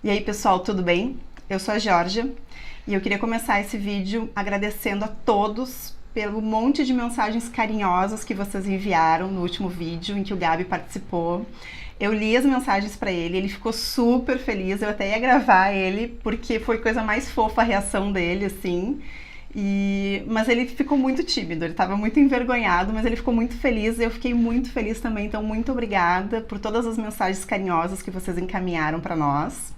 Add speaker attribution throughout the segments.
Speaker 1: E aí pessoal, tudo bem? Eu sou a Georgia e eu queria começar esse vídeo agradecendo a todos pelo monte de mensagens carinhosas que vocês enviaram no último vídeo em que o Gabi participou. Eu li as mensagens para ele, ele ficou super feliz, eu até ia gravar ele porque foi coisa mais fofa a reação dele, assim. Mas ele ficou muito tímido, ele estava muito envergonhado, mas ele ficou muito feliz e eu fiquei muito feliz também, então muito obrigada por todas as mensagens carinhosas que vocês encaminharam para nós.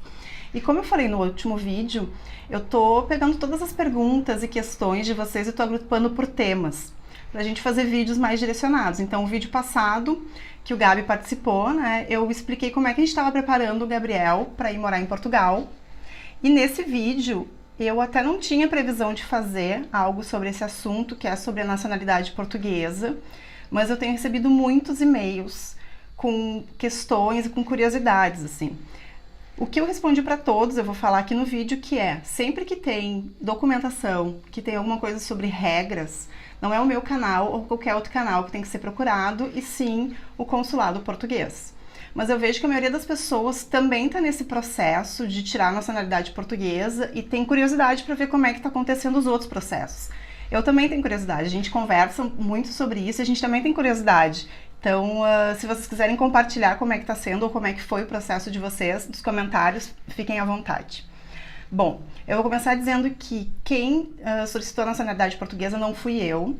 Speaker 1: E como eu falei no último vídeo, eu tô pegando todas as perguntas e questões de vocês e tô agrupando por temas, pra gente fazer vídeos mais direcionados. Então, o vídeo passado, que o Gabi participou, né, eu expliquei como é que a gente estava preparando o Gabriel para ir morar em Portugal. E nesse vídeo, eu até não tinha previsão de fazer algo sobre esse assunto, que é sobre a nacionalidade portuguesa, mas eu tenho recebido muitos e-mails com questões e com curiosidades, assim. O que eu respondi para todos, eu vou falar aqui no vídeo, que é, sempre que tem documentação, que tem alguma coisa sobre regras, não é o meu canal ou qualquer outro canal que tem que ser procurado, e sim o consulado português. Mas eu vejo que a maioria das pessoas também está nesse processo de tirar a nacionalidade portuguesa e tem curiosidade para ver como é que está acontecendo os outros processos. Eu também tenho curiosidade, a gente conversa muito sobre isso e a gente também tem curiosidade. Então, se vocês quiserem compartilhar como é que está sendo ou como é que foi o processo de vocês, nos comentários, fiquem à vontade. Bom, eu vou começar dizendo que quem solicitou a nacionalidade portuguesa não fui eu.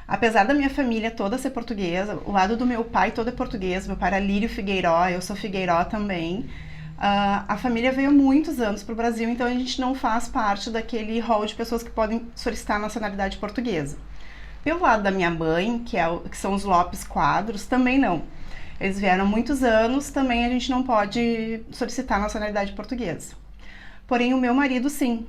Speaker 1: Apesar da minha família toda ser portuguesa, o lado do meu pai todo é português, meu pai era Lírio Figueiró, eu sou Figueiró também. A família veio há muitos anos para o Brasil, então a gente não faz parte daquele rol de pessoas que podem solicitar a nacionalidade portuguesa. Pelo lado da minha mãe, que são os Lopes Quadros, também não. Eles vieram há muitos anos, também a gente não pode solicitar a nacionalidade portuguesa. Porém, o meu marido, sim.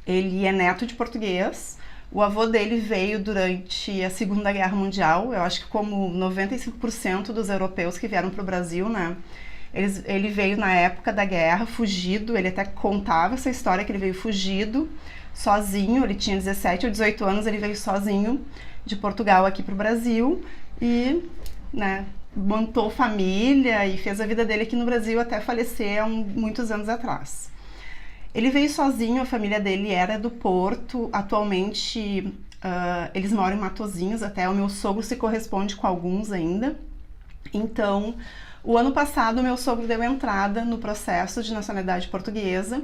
Speaker 1: Ele é neto de português. O avô dele veio durante a Segunda Guerra Mundial. Eu acho que como 95% dos europeus que vieram para o Brasil, né? Ele veio na época da guerra, fugido. Ele até contava essa história que ele veio fugido, sozinho. Ele tinha 17 ou 18 anos, ele veio sozinho de Portugal aqui para o Brasil e, né, montou família e fez a vida dele aqui no Brasil até falecer há muitos anos atrás. Ele veio sozinho, a família dele era do Porto, atualmente eles moram em Matosinhos, até o meu sogro se corresponde com alguns ainda. Então, o ano passado, o meu sogro deu entrada no processo de nacionalidade portuguesa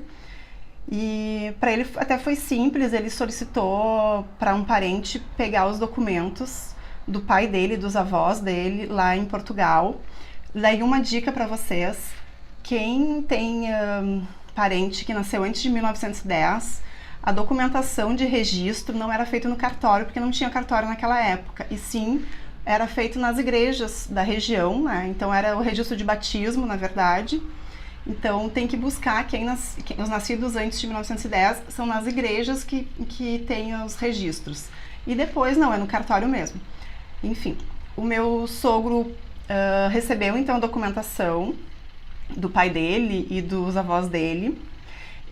Speaker 1: e para ele até foi simples, ele solicitou para um parente pegar os documentos do pai dele, dos avós dele lá em Portugal. Daí uma dica para vocês, quem tem parente que nasceu antes de 1910, a documentação de registro não era feita no cartório, porque não tinha cartório naquela época, e sim era feito nas igrejas da região, né? Então era o registro de batismo, na verdade. Então tem que buscar os nascidos antes de 1910 são nas igrejas que tem os registros. E depois não, é no cartório mesmo. Enfim, o meu sogro recebeu então a documentação do pai dele e dos avós dele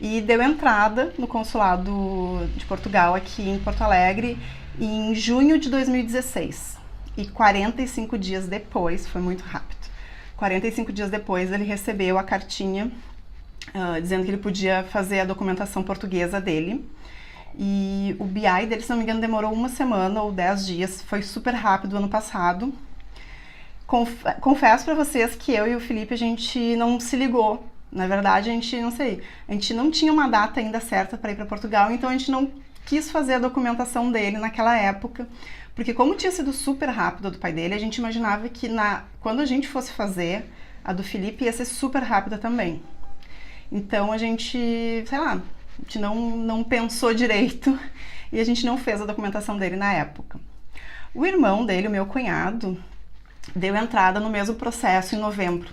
Speaker 1: e deu entrada no consulado de Portugal aqui em Porto Alegre em junho de 2016. E 45 dias depois, foi muito rápido, 45 dias depois ele recebeu a cartinha dizendo que ele podia fazer a documentação portuguesa dele. E o BI dele, se não me engano, demorou uma semana ou 10 dias, foi super rápido ano passado. Confesso para vocês que eu e o Felipe, a gente não se ligou. Na verdade, a gente não tinha uma data ainda certa para ir para Portugal, então a gente não quis fazer a documentação dele naquela época, porque como tinha sido super rápido a do pai dele, a gente imaginava que quando a gente fosse fazer, a do Felipe ia ser super rápida também. Então a gente, sei lá, a gente não pensou direito e a gente não fez a documentação dele na época. O irmão dele, o meu cunhado, deu entrada no mesmo processo em novembro.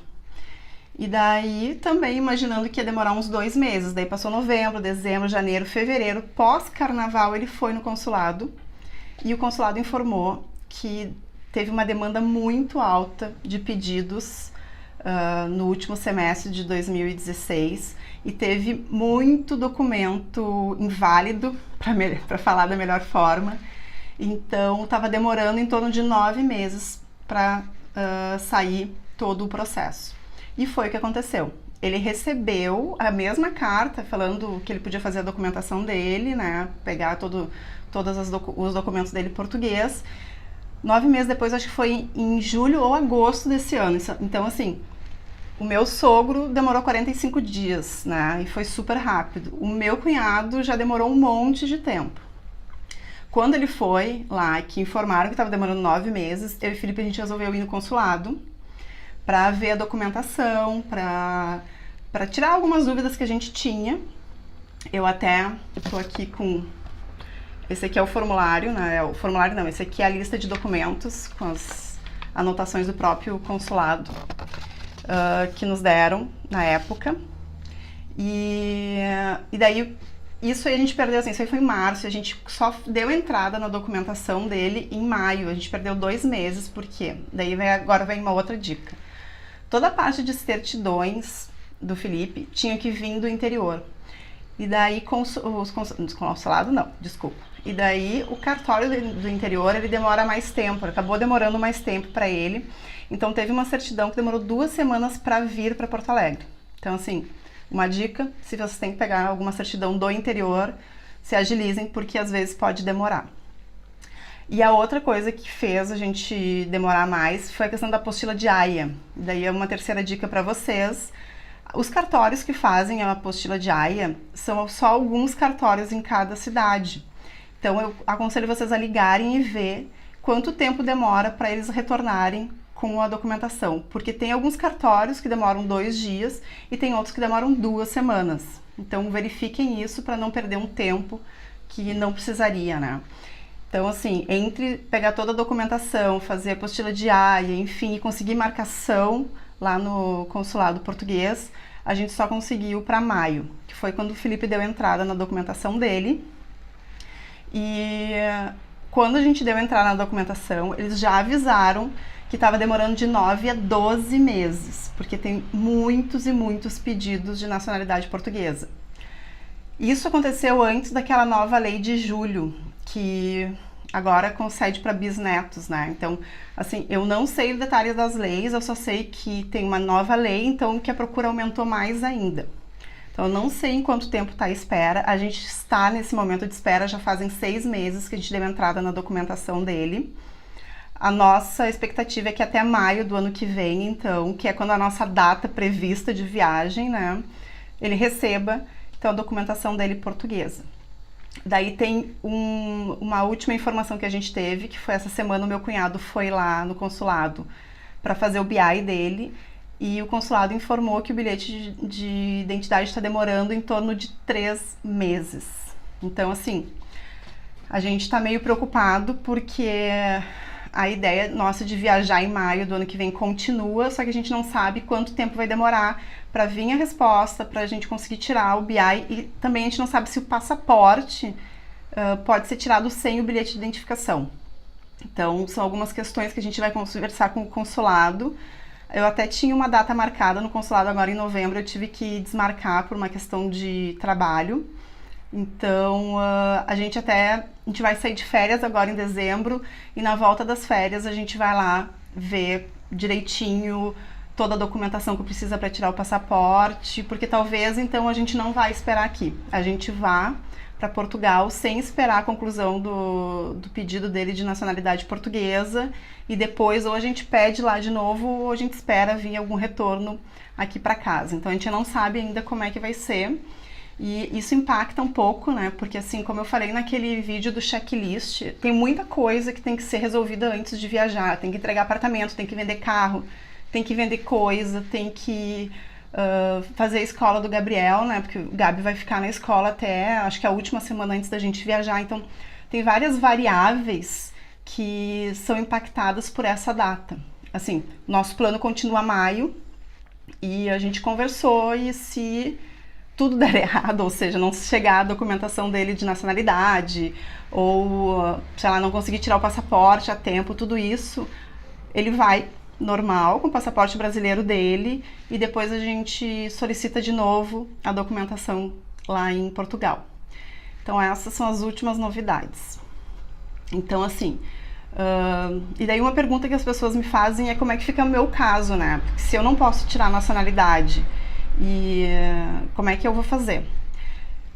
Speaker 1: E daí também imaginando que ia demorar uns 2 meses. Daí passou novembro, dezembro, janeiro, fevereiro. Pós-carnaval ele foi no consulado e o consulado informou que teve uma demanda muito alta de pedidos no último semestre de 2016 e teve muito documento inválido, para falar da melhor forma. Então estava demorando em torno de 9 meses para sair todo o processo. E foi o que aconteceu. ele recebeu a mesma carta falando que ele podia fazer a documentação dele, né, pegar todos os documentos dele em português. 9 meses depois, acho que foi em julho ou agosto desse ano. Então, assim, o meu sogro demorou 45 dias, né, e foi super rápido. O meu cunhado já demorou um monte de tempo. Quando ele foi lá, que informaram que estava demorando 9 meses, eu e o Felipe, a gente resolveu ir no consulado para ver a documentação, para tirar algumas dúvidas que a gente tinha. Eu até estou aqui com... Esse aqui é o formulário, né? O formulário não, esse aqui é a lista de documentos com as anotações do próprio consulado que nos deram na época. E daí... Isso aí a gente perdeu, assim, isso aí foi em março, a gente só deu entrada na documentação dele em maio, a gente perdeu 2 meses, por quê? Daí agora vem uma outra dica. Toda a parte de certidões do Felipe tinha que vir do interior. E daí, consulado não, desculpa. E daí o cartório do interior, ele demora mais tempo, acabou demorando mais tempo para ele. Então teve uma certidão que demorou 2 semanas para vir para Porto Alegre. Então, assim... Uma dica, se vocês têm que pegar alguma certidão do interior, se agilizem, porque às vezes pode demorar. E a outra coisa que fez a gente demorar mais foi a questão da apostila de AIA. Daí é uma terceira dica para vocês. Os cartórios que fazem a apostila de AIA são só alguns cartórios em cada cidade. Então eu aconselho vocês a ligarem e ver quanto tempo demora para eles retornarem com a documentação, porque tem alguns cartórios que demoram 2 dias e tem outros que demoram 2 semanas. Então verifiquem isso para não perder um tempo que não precisaria, né? Então, assim, entre pegar toda a documentação, fazer a apostila de AIA, enfim, e conseguir marcação lá no consulado português, a gente só conseguiu para maio, que foi quando o Felipe deu entrada na documentação dele. E quando a gente deu entrada na documentação, eles já avisaram que estava demorando de 9 a 12 meses, porque tem muitos e muitos pedidos de nacionalidade portuguesa. Isso aconteceu antes daquela nova lei de julho, que agora concede para bisnetos, né? Então, assim, eu não sei os detalhes das leis, eu só sei que tem uma nova lei, então que a procura aumentou mais ainda. Então, eu não sei em quanto tempo está a espera, a gente está nesse momento de espera, já fazem 6 meses que a gente deu entrada na documentação dele. A nossa expectativa é que até maio do ano que vem, então, que é quando a nossa data prevista de viagem, né, ele receba, então, a documentação dele portuguesa. Daí tem uma última informação que a gente teve, que foi essa semana o meu cunhado foi lá no consulado para fazer o BI dele, e o consulado informou que o bilhete de identidade está demorando em torno de 3 meses. Então, assim, a gente está meio preocupado porque a ideia nossa de viajar em maio do ano que vem continua, só que a gente não sabe quanto tempo vai demorar para vir a resposta, para a gente conseguir tirar o BI, e também a gente não sabe se o passaporte pode ser tirado sem o bilhete de identificação. Então, são algumas questões que a gente vai conversar com o consulado. Eu até tinha uma data marcada no consulado agora em novembro, eu tive que desmarcar por uma questão de trabalho. Então, a gente vai sair de férias agora em dezembro, e na volta das férias a gente vai lá ver direitinho toda a documentação que precisa para tirar o passaporte, porque talvez então a gente não vai esperar aqui. A gente vá para Portugal sem esperar a conclusão do pedido dele de nacionalidade portuguesa, e depois ou a gente pede lá de novo ou a gente espera vir algum retorno aqui para casa. Então a gente não sabe ainda como é que vai ser. E isso impacta um pouco, né? Porque assim, como eu falei naquele vídeo do checklist, tem muita coisa que tem que ser resolvida antes de viajar. Tem que entregar apartamento, tem que vender carro, tem que vender coisa, tem que fazer a escola do Gabriel, né? Porque o Gabi vai ficar na escola até, acho que a última semana antes da gente viajar. Então, tem várias variáveis que são impactadas por essa data. Assim, nosso plano continua maio, e a gente conversou, e se tudo der errado, ou seja, não chegar a documentação dele de nacionalidade, ou, sei lá, não conseguir tirar o passaporte a tempo, tudo isso, ele vai normal, com o passaporte brasileiro dele, e depois a gente solicita de novo a documentação lá em Portugal. Então essas são as últimas novidades. Então, assim, e daí uma pergunta que as pessoas me fazem é como é que fica o meu caso, né? Porque se eu não posso tirar a nacionalidade E como é que eu vou fazer?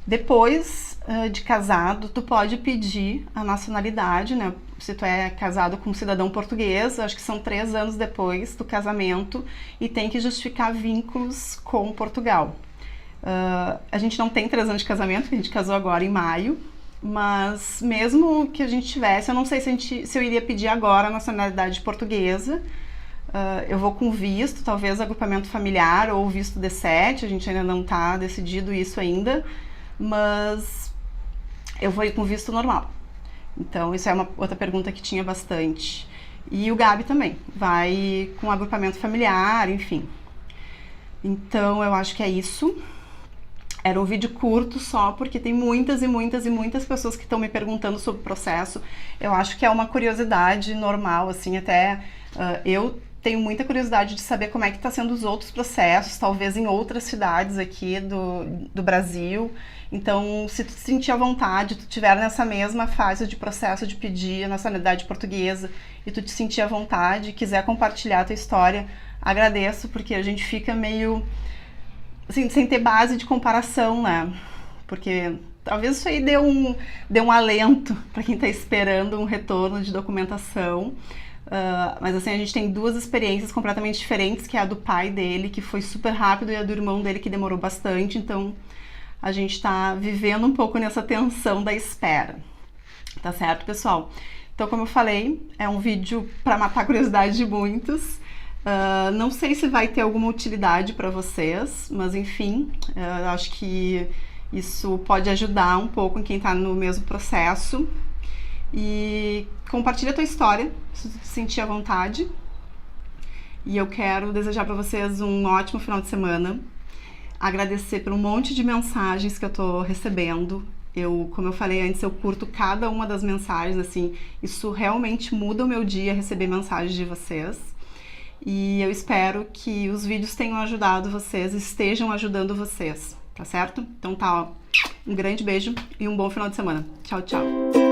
Speaker 1: Depois de casado, tu pode pedir a nacionalidade, né? Se tu é casado com um cidadão português, acho que são 3 anos depois do casamento, e tem que justificar vínculos com Portugal. A gente não tem 3 anos de casamento, porque a gente casou agora em maio, mas mesmo que a gente tivesse, eu não sei se eu iria pedir agora a nacionalidade portuguesa. Eu vou com visto, talvez agrupamento familiar ou visto D7, a gente ainda não está decidido isso ainda, mas eu vou ir com visto normal. Então, isso é uma outra pergunta que tinha bastante. E o Gabi também, vai com agrupamento familiar, enfim. Então, eu acho que é isso. Era um vídeo curto só, porque tem muitas e muitas e muitas pessoas que estão me perguntando sobre o processo. Eu acho que é uma curiosidade normal, assim, até eu tenho muita curiosidade de saber como é que está sendo os outros processos, talvez em outras cidades aqui do Brasil. Então, se tu te sentir à vontade, tu estiver nessa mesma fase de processo de pedir a nacionalidade portuguesa e tu te sentir à vontade, quiser compartilhar a tua história, agradeço, porque a gente fica meio assim, sem ter base de comparação, né? Porque talvez isso aí dê um alento para quem está esperando um retorno de documentação. Mas assim, a gente tem 2 experiências completamente diferentes, que é a do pai dele, que foi super rápido, e a do irmão dele, que demorou bastante. Então, a gente está vivendo um pouco nessa tensão da espera. Tá certo, pessoal? Então, como eu falei, é um vídeo para matar a curiosidade de muitos. Não sei se vai ter alguma utilidade para vocês, mas enfim, acho que isso pode ajudar um pouco em quem está no mesmo processo. E compartilha a tua história, se tu te sentir à vontade. E eu quero desejar para vocês um ótimo final de semana. Agradecer por um monte de mensagens que eu tô recebendo. Como eu falei antes, eu curto cada uma das mensagens, assim, isso realmente muda o meu dia, receber mensagens de vocês. E eu espero que os vídeos tenham ajudado vocês, estejam ajudando vocês, tá certo? Então tá, ó, um grande beijo e um bom final de semana. Tchau, tchau!